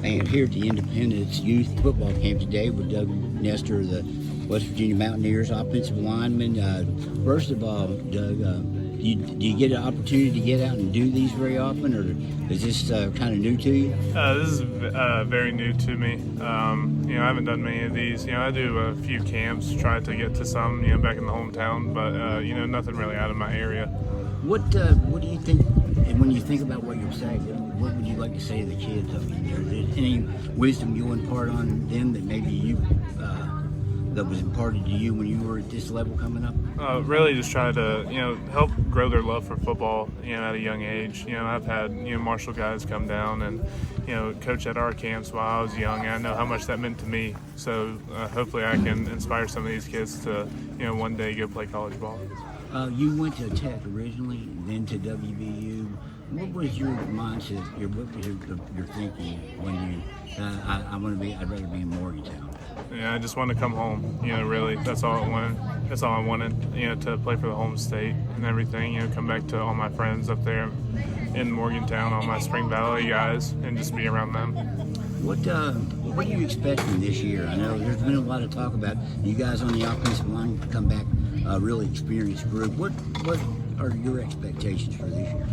And here at the Independence Youth Football Camp today with Doug Nestor, the West Virginia Mountaineers offensive lineman. First of all, Doug, do you get an opportunity to get out and do these very often, or is this kind of new to you? This is very new to me. I haven't done many of these. I do a few camps, try to get to some, back in the hometown, but nothing really out of my area. What do you think, and when you think about what you're saying, what would you like to say to the kids? I mean, is there any wisdom you'll impart on them that maybe you that was imparted to you when you were at this level coming up? Really just try to, help grow their love for football, at a young age. I've had, Marshall guys come down and, coach at our camps while I was young, and I know how much that meant to me. So hopefully I can inspire some of these kids to, one day go play college ball. You went to Tech originally, then to WVU. What was your mindset? What was your thinking when you? I'd rather be in Morgantown. Yeah, I just wanted to come home. Really, that's all I wanted. That's all I wanted. To play for the home state and everything. Come back to all my friends up there in Morgantown, all my Spring Valley guys, and just be around them. What are you expecting this year? I know there's been a lot of talk about you guys on the offensive line come back, a really experienced group. What are your expectations for this year?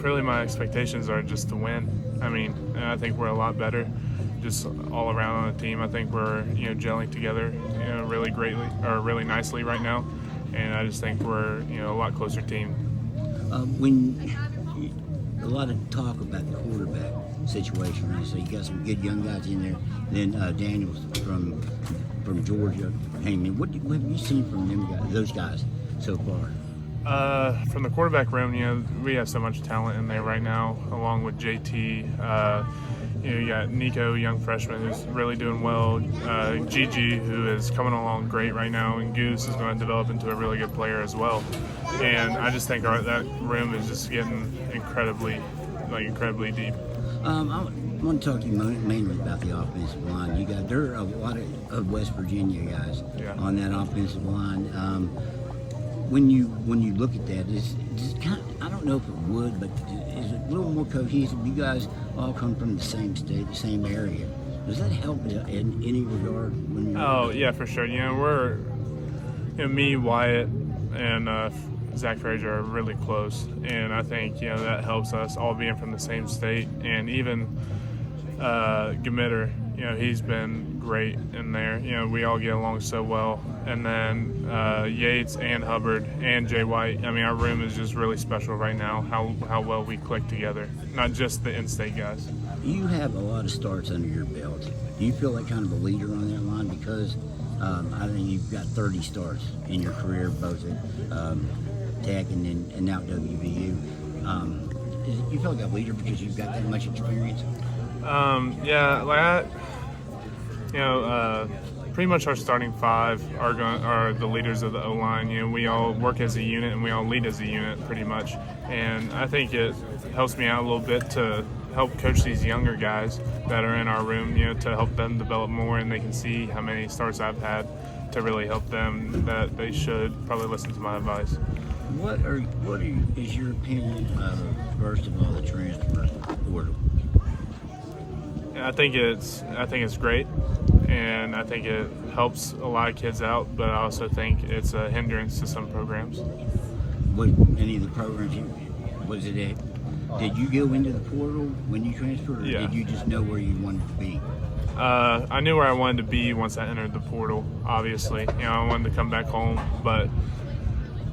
Really, my expectations are just to win. I mean, I think we're a lot better, just all around on the team. I think we're gelling together, really greatly or really nicely right now, and I just think we're a lot closer team. A lot of talk about the quarterback situation, right? So you got some good young guys in there. Then Daniels from Georgia came in. What have you seen from those guys so far? From the quarterback room, we have so much talent in there right now, along with JT. You got Nico, young freshman, who's really doing well. Gigi, who is coming along great right now, and Goose is going to develop into a really good player as well. And I just think that room is just getting incredibly deep. I want to talk to you mainly about the offensive line. There are a lot of West Virginia guys on that offensive line. When you look at that, is kind of, I don't know if it would, but is it a little more cohesive? You guys all come from the same state, the same area. Does that help in any regard? Yeah, for sure. We're me, Wyatt, and Zach Frazier are really close, and I think that helps us all being from the same state, and even Gamitter, he's been great in there. We all get along so well. And then Yates and Hubbard and Jay White. I mean, our room is just really special right now, how well we click together, not just the in-state guys. You have a lot of starts under your belt. Do you feel like kind of a leader on that line? Because I think you've got 30 starts in your career, both at Tech and now WVU. You feel like a leader because you've got that much experience? Pretty much our starting five are the leaders of the O-line. We all work as a unit and we all lead as a unit pretty much. And I think it helps me out a little bit to help coach these younger guys that are in our room, to help them develop more, and they can see how many starts I've had to really help them, that they should probably listen to my advice. What is your opinion of, first of all, the transfer portal? I think it's great, and I think it helps a lot of kids out, but I also think it's a hindrance to some programs. What, any of the programs, did you go into the portal when you transferred, or did you just know where you wanted to be? I knew where I wanted to be once I entered the portal, obviously. I wanted to come back home, but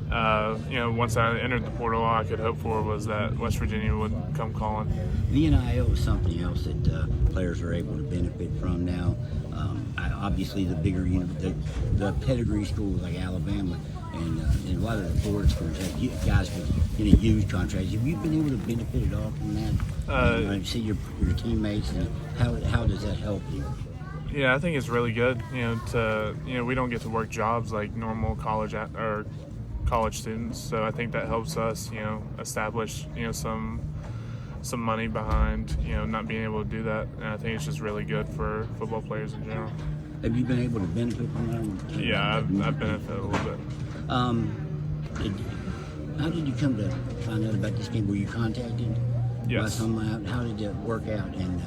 once I entered the portal, all I could hope for was that West Virginia would come calling. The NIL is something else that players are able to benefit from now. Obviously, the bigger, the pedigree schools like Alabama and a lot of the Florida schools have guys with huge contracts. Have you been able to benefit at all from that? See your teammates, and how does that help you? Yeah, I think it's really good. We don't get to work jobs like normal college students, so I think that helps us, establish, some money behind, not being able to do that. And I think it's just really good for football players in general. Have you been able to benefit from that? Yeah, I've benefited a little bit. How did you come to find out about this game? Were you contacted? Yes. How did it work out? And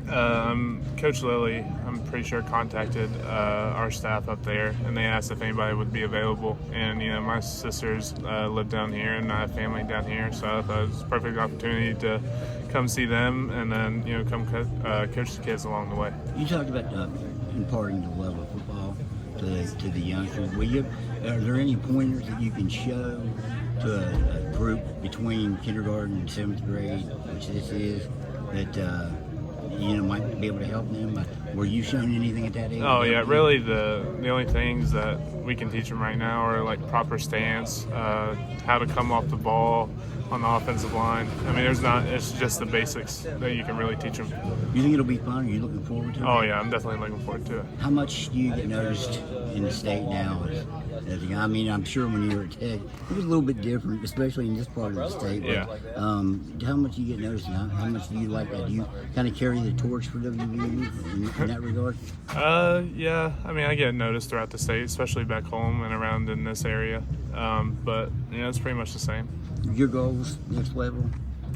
Coach Lilly, I'm pretty sure, contacted our staff up there, and they asked if anybody would be available. And my sisters live down here, and I have family down here, so I thought it was a perfect opportunity to come see them, and then come coach the kids along the way. You talked about imparting the love of football to the youngsters. Are there any pointers that you can show to a group between kindergarten and 7th grade, which this is, that might be able to help them? Were you shown anything at that age? Oh yeah, really the only things that we can teach them right now are like proper stance, how to come off the ball on the offensive line. I mean, it's just the basics that you can really teach them. You think it'll be fun? Are you looking forward to it? Oh yeah, I'm definitely looking forward to it. How much do you get noticed in the state now? I mean, I'm sure when you were at Tech, it was a little bit different, especially in this part of the state. Yeah. How much do you get noticed now? How much do you like that? Do you kind of carry the torch for WVU in that regard? Yeah. I mean, I get noticed throughout the state, especially back home and around in this area. But it's pretty much the same. Your goals, next level?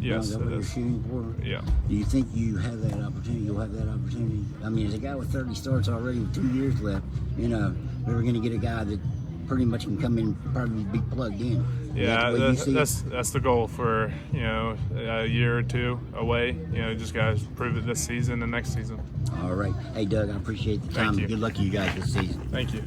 Yes, Is that what you're shooting for? Yeah. Do you think you have that opportunity? You'll have that opportunity? I mean, as a guy with 30 starts already with 2 years left, we're going to get a guy that pretty much can come in and probably be plugged in. Yeah, that's the goal for a year or two away. Just guys prove it this season and next season. All right. Hey, Doug, I appreciate the time. Thank you. Good luck to you guys this season. Thank you.